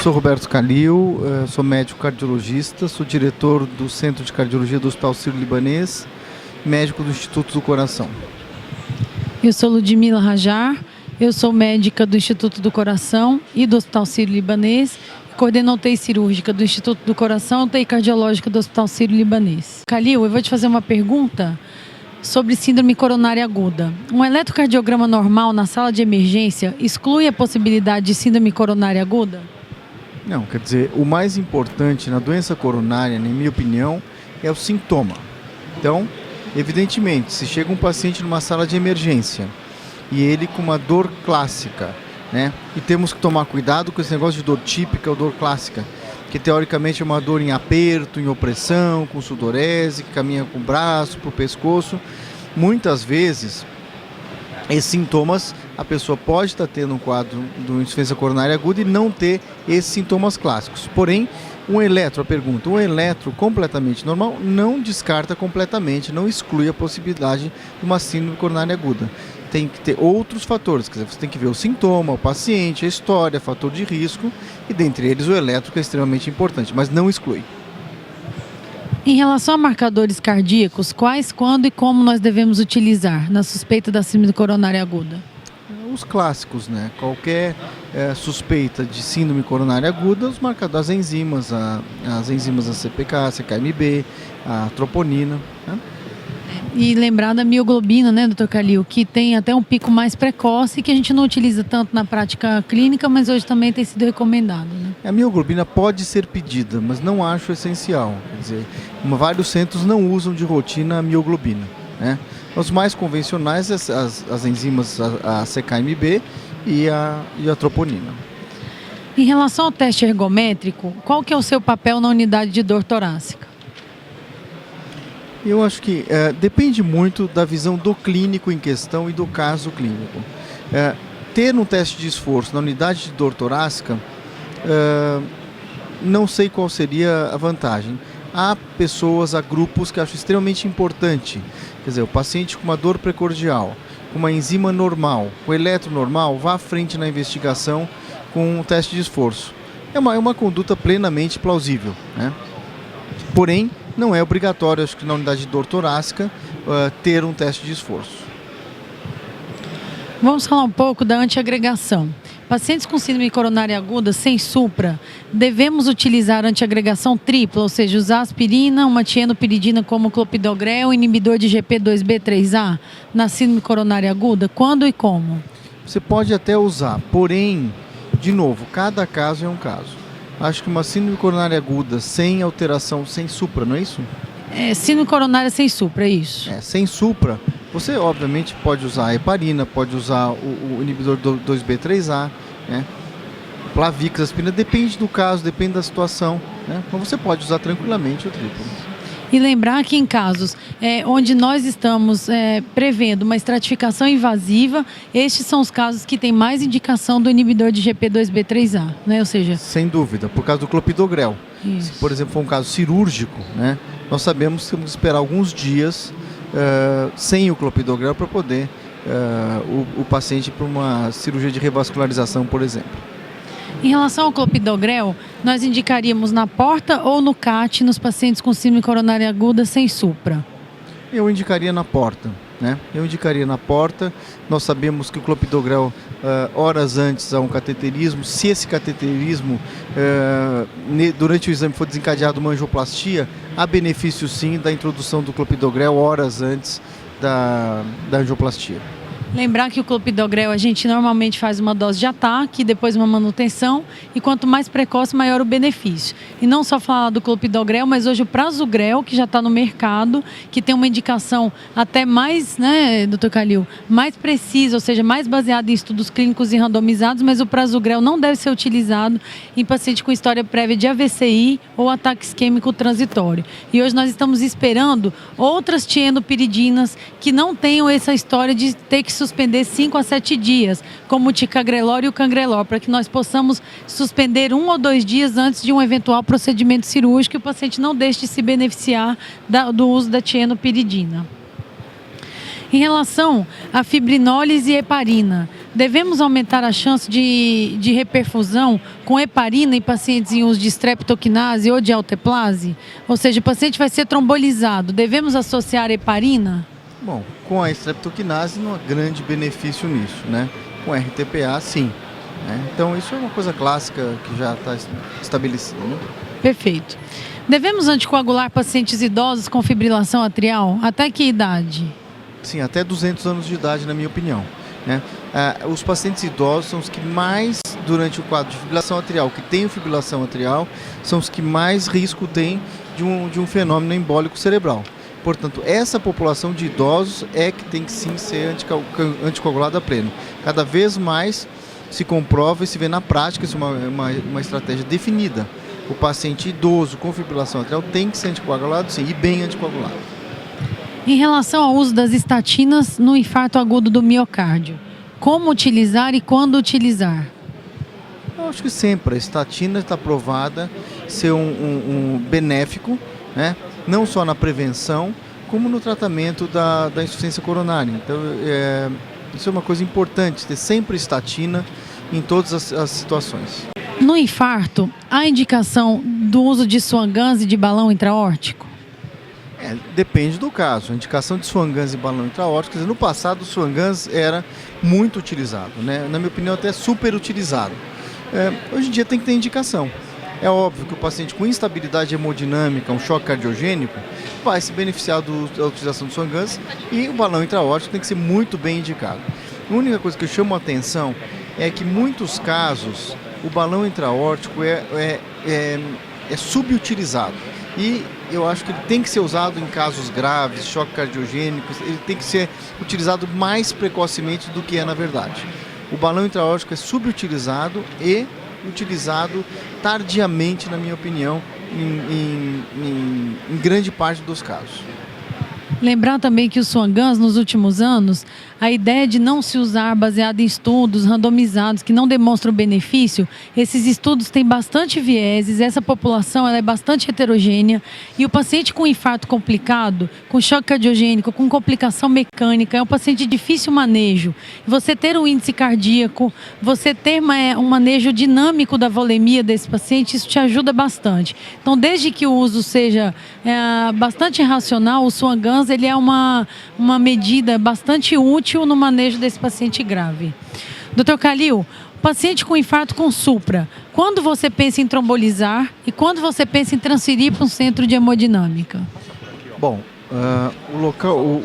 sou Roberto Calil, sou médico cardiologista, sou diretor do Centro de Cardiologia do Hospital Sírio-Libanês, médico do Instituto do Coração. Eu sou Ludmila Rajar, eu sou médica do Instituto do Coração e do Hospital Sírio-Libanês, coordeno UTI cirúrgica do Instituto do Coração e UTI cardiológica do Hospital Sírio-Libanês. Calil, eu vou te fazer uma pergunta sobre síndrome coronária aguda. Um eletrocardiograma normal na sala de emergência exclui a possibilidade de síndrome coronária aguda? Não, quer dizer, o mais importante na doença coronária, na minha opinião, é o sintoma. Então, evidentemente, se chega um paciente numa sala de emergência e ele com uma dor clássica, né? E temos que tomar cuidado com esse negócio de dor típica ou dor clássica, que teoricamente é uma dor em aperto, em opressão, com sudorese, que caminha com o braço, para o pescoço. Muitas vezes, esses sintomas, a pessoa pode estar tendo um quadro de insuficiência coronária aguda e não ter esses sintomas clássicos. Porém, um eletro completamente normal não descarta completamente, não exclui a possibilidade de uma síndrome coronária aguda. Tem que ter outros fatores, quer dizer, você tem que ver o sintoma, o paciente, a história, fator de risco, e dentre eles o eletro, que é extremamente importante, mas não exclui. Em relação a marcadores cardíacos, quais, quando e como nós devemos utilizar na suspeita da síndrome coronária aguda? Os clássicos, né? Qualquer suspeita de síndrome coronária aguda, os marcadores, as enzimas ACPK, CKMB, a troponina, né? E lembrar da mioglobina, né, doutor Calil, que tem até um pico mais precoce, que a gente não utiliza tanto na prática clínica, mas hoje também tem sido recomendado, né? A mioglobina pode ser pedida, mas não acho essencial. Quer dizer, vários centros não usam de rotina a mioglobina, né? Os mais convencionais, as enzimas a CKMB e a troponina. Em relação ao teste ergométrico, qual que é o seu papel na unidade de dor torácica? Eu acho que depende muito da visão do clínico em questão e do caso clínico. Ter um teste de esforço na unidade de dor torácica, não sei qual seria a vantagem. Há pessoas, há grupos que acho extremamente importante. Quer dizer, o paciente com uma dor precordial, com uma enzima normal, com eletro normal, vá à frente na investigação com um teste de esforço. É uma conduta plenamente plausível, né? Porém, não é obrigatório, acho que na unidade de dor torácica, ter um teste de esforço. Vamos falar um pouco da antiagregação. Pacientes com síndrome coronária aguda sem supra, devemos utilizar antiagregação tripla, ou seja, usar aspirina, uma tienopiridina como clopidogrel, inibidor de GP2B3A na síndrome coronária aguda? Quando e como? Você pode até usar, porém, de novo, cada caso é um caso. Acho que uma síndrome coronária aguda sem alteração, sem supra, não é isso? Síndrome coronária sem supra, é isso. Sem supra, você obviamente pode usar a heparina, pode usar o inibidor do 2B3A, né? Plavix, aspirina, depende do caso, depende da situação, né? Mas você pode usar tranquilamente o triplo. E lembrar que em casos onde nós estamos prevendo uma estratificação invasiva, estes são os casos que têm mais indicação do inibidor de GP2B3A, né? Ou seja... Sem dúvida, por causa do clopidogrel. Isso. Se, por exemplo, for um caso cirúrgico, né, nós sabemos que temos que esperar alguns dias sem o clopidogrel para poder o paciente para uma cirurgia de revascularização, por exemplo. Em relação ao clopidogrel, nós indicaríamos na porta ou no CAT nos pacientes com síndrome coronária aguda sem supra? Eu indicaria na porta, né? Nós sabemos que o clopidogrel, horas antes há um cateterismo. Se esse cateterismo, durante o exame, for desencadeado uma angioplastia, há benefício sim da introdução do clopidogrel horas antes da angioplastia. Lembrar que o clopidogrel a gente normalmente faz uma dose de ataque, depois uma manutenção, e quanto mais precoce, maior o benefício. E não só falar do clopidogrel, mas hoje o prasugrel, que já está no mercado, que tem uma indicação até mais, né, doutor Calil, mais precisa, ou seja, mais baseada em estudos clínicos e randomizados, mas o prasugrel não deve ser utilizado em paciente com história prévia de AVCI ou ataque isquêmico transitório. E hoje nós estamos esperando outras tienopiridinas que não tenham essa história de ter que suspender 5 a 7 dias, como o ticagrelor e o cangrelor, para que nós possamos suspender 1 ou 2 dias antes de um eventual procedimento cirúrgico e o paciente não deixe de se beneficiar do uso da tienopiridina. Em relação à fibrinólise e heparina, devemos aumentar a chance de reperfusão com heparina em pacientes em uso de streptokinase ou de alteplase? Ou seja, o paciente vai ser trombolizado, devemos associar heparina? Bom, com a streptokinase não há grande benefício nisso, né? Com RTPA, sim. Né? Então, isso é uma coisa clássica que já está estabelecida, né? Perfeito. Devemos anticoagular pacientes idosos com fibrilação atrial? Até que idade? Sim, até 200 anos de idade, na minha opinião. Né? Os pacientes idosos são os que mais, durante o quadro de fibrilação atrial, que tem fibrilação atrial, são os que mais risco têm de um fenômeno embólico cerebral. Portanto, essa população de idosos é que tem que sim ser anticoagulada a pleno. Cada vez mais se comprova e se vê na prática, isso é uma estratégia definida. O paciente idoso com fibrilação atrial tem que ser anticoagulado, sim, e bem anticoagulado. Em relação ao uso das estatinas no infarto agudo do miocárdio, como utilizar e quando utilizar? Eu acho que sempre a estatina está provada ser um benéfico, né? Não só na prevenção, como no tratamento da insuficiência coronária. Então, isso é uma coisa importante, ter sempre estatina em todas as situações. No infarto, há indicação do uso de Swan-Ganz e de balão intraórtico? Depende do caso. A indicação de Swan-Ganz e balão intraórtico, quer dizer, no passado o Swan-Ganz era muito utilizado, né? Na minha opinião até super utilizado. Hoje em dia tem que ter indicação. É óbvio que o paciente com instabilidade hemodinâmica, um choque cardiogênico, vai se beneficiar da utilização do Swan-Ganz, e o balão intraórtico tem que ser muito bem indicado. A única coisa que eu chamo a atenção é que em muitos casos o balão intraórtico é subutilizado. E eu acho que ele tem que ser usado em casos graves, choque cardiogênico, ele tem que ser utilizado mais precocemente do que é na verdade. O balão intraórtico é subutilizado e utilizado tardiamente, na minha opinião, em grande parte dos casos. Lembrar também que o Swan-Ganz, nos últimos anos, a ideia de não se usar baseado em estudos randomizados que não demonstram benefício, esses estudos têm bastante vieses, essa população ela é bastante heterogênea e o paciente com infarto complicado, com choque cardiogênico, com complicação mecânica, é um paciente de difícil manejo. Você ter um índice cardíaco, você ter um manejo dinâmico da volemia desse paciente, isso te ajuda bastante. Então, desde que o uso seja bastante racional, o Swan-Ganz ele é uma medida bastante útil no manejo desse paciente grave. Dr. Khalil, paciente com infarto com supra, quando você pensa em trombolizar e quando você pensa em transferir para um centro de hemodinâmica? Bom,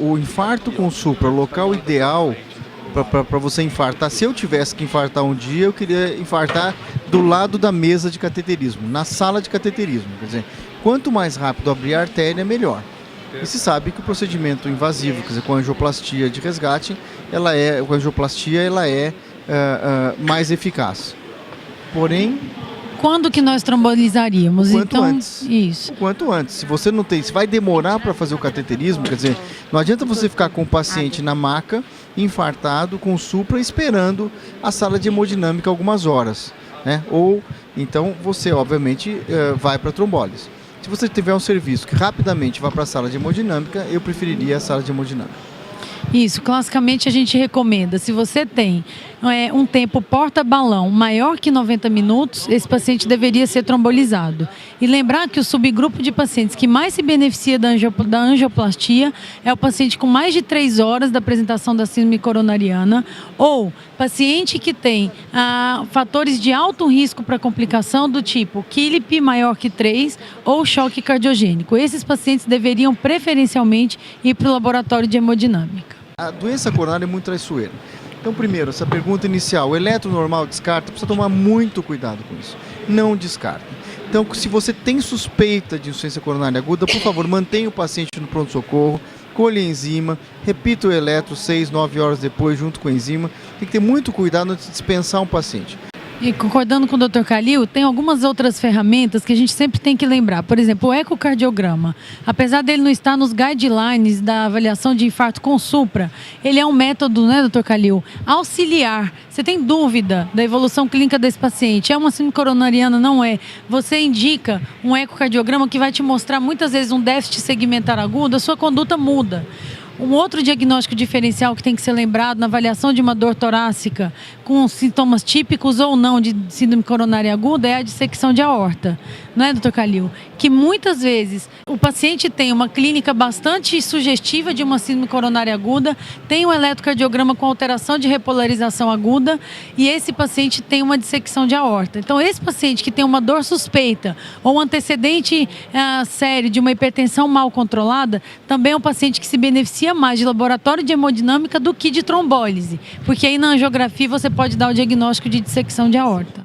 o infarto com supra, o local ideal para você infartar, se eu tivesse que infartar um dia, eu queria infartar do lado da mesa de cateterismo, na sala de cateterismo. Quer dizer, quanto mais rápido abrir a artéria, melhor. E se sabe que o procedimento invasivo, quer dizer, com angioplastia de resgate, ela é mais eficaz. Porém, quando que nós trombolizaríamos? O quanto antes. Isso. O quanto antes. Se você não tem, se vai demorar para fazer o cateterismo, quer dizer, não adianta você ficar com o paciente na maca, infartado, com supra, esperando a sala de hemodinâmica algumas horas, né? Ou então você, obviamente, vai para a trombólise. Se você tiver um serviço que rapidamente vá para a sala de hemodinâmica, eu preferiria a sala de hemodinâmica. Isso, classicamente a gente recomenda, se você tem um tempo porta-balão maior que 90 minutos, esse paciente deveria ser trombolizado. E lembrar que o subgrupo de pacientes que mais se beneficia da angioplastia é o paciente com mais de 3 horas da apresentação da síndrome coronariana ou paciente que tem fatores de alto risco para complicação do tipo KILIP maior que 3 ou choque cardiogênico. Esses pacientes deveriam preferencialmente ir para o laboratório de hemodinâmica. A doença coronária é muito traiçoeira. Então, primeiro, essa pergunta inicial, o eletro normal descarta, precisa tomar muito cuidado com isso. Não descarta. Então, se você tem suspeita de insuficiência coronária aguda, por favor, mantenha o paciente no pronto-socorro, colhe a enzima, repita o eletro 6, 9 horas depois, junto com a enzima. Tem que ter muito cuidado antes de dispensar um paciente. E concordando com o Dr. Khalil, tem algumas outras ferramentas que a gente sempre tem que lembrar. Por exemplo, o ecocardiograma. Apesar dele não estar nos guidelines da avaliação de infarto com supra, ele é um método, né, Dr. Khalil, auxiliar. Você tem dúvida da evolução clínica desse paciente? É uma síndrome coronariana? Não é. Você indica um ecocardiograma que vai te mostrar muitas vezes um déficit segmentar agudo, a sua conduta muda. Um outro diagnóstico diferencial que tem que ser lembrado na avaliação de uma dor torácica com sintomas típicos ou não de síndrome coronária aguda é a dissecção de aorta, não é, doutor Calil? Que muitas vezes o paciente tem uma clínica bastante sugestiva de uma síndrome coronária aguda, tem um eletrocardiograma com alteração de repolarização aguda e esse paciente tem uma dissecção de aorta. Então, esse paciente que tem uma dor suspeita ou um antecedente sério de uma hipertensão mal controlada, também é um paciente que se beneficia mais de laboratório de hemodinâmica do que de trombólise, porque aí na angiografia você pode dar o diagnóstico de dissecção de aorta.